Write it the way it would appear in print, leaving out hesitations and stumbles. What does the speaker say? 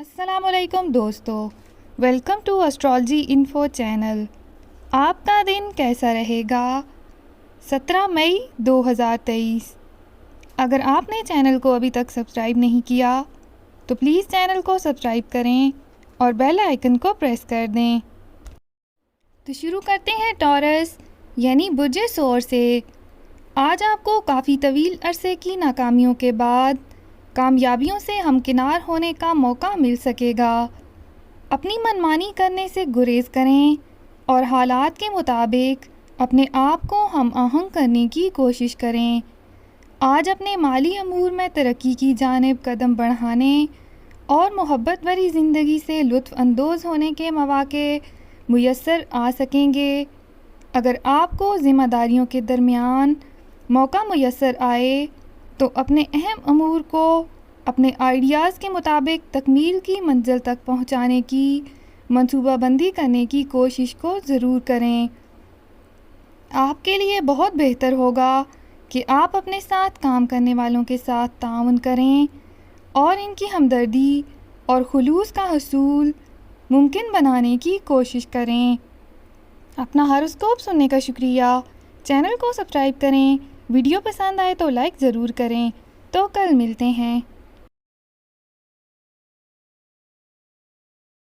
السلام علیکم دوستو، welcome to astrology info channel. آپ کا دن کیسا رہے گا؟ 17 مئی 2023۔ اگر آپ نے چینل کو ابھی تک سبسکرائب نہیں کیا تو پلیز چینل کو سبسکرائب کریں اور بیل آئیکن کو پریس کر دیں۔ تو شروع کرتے ہیں ٹورس یعنی برج ثور سے۔ آج آپ کو کافی طویل عرصے کی ناکامیوں کے بعد کامیابیوں سے ہمکنار ہونے کا موقع مل سکے گا۔ اپنی منمانی کرنے سے گریز کریں اور حالات کے مطابق اپنے آپ کو ہم آہنگ کرنے کی کوشش کریں۔ آج اپنے مالی امور میں ترقی کی جانب قدم بڑھانے اور محبت بھری زندگی سے لطف اندوز ہونے کے مواقع میسر آ سکیں گے۔ اگر آپ کو ذمہ داریوں کے درمیان موقع میسر آئے تو اپنے اہم امور کو اپنے آئیڈیاز کے مطابق تکمیل کی منزل تک پہنچانے کی منصوبہ بندی کرنے کی کوشش کو ضرور کریں۔ آپ کے لیے بہت بہتر ہوگا کہ آپ اپنے ساتھ کام کرنے والوں کے ساتھ تعاون کریں اور ان کی ہمدردی اور خلوص کا حصول ممکن بنانے کی کوشش کریں۔ اپنا ہاروسکوپ سننے کا شکریہ۔ چینل کو سبسکرائب کریں۔ ویڈیو پسند آئے تو لائک ضرور کریں۔ تو کل ملتے ہیں۔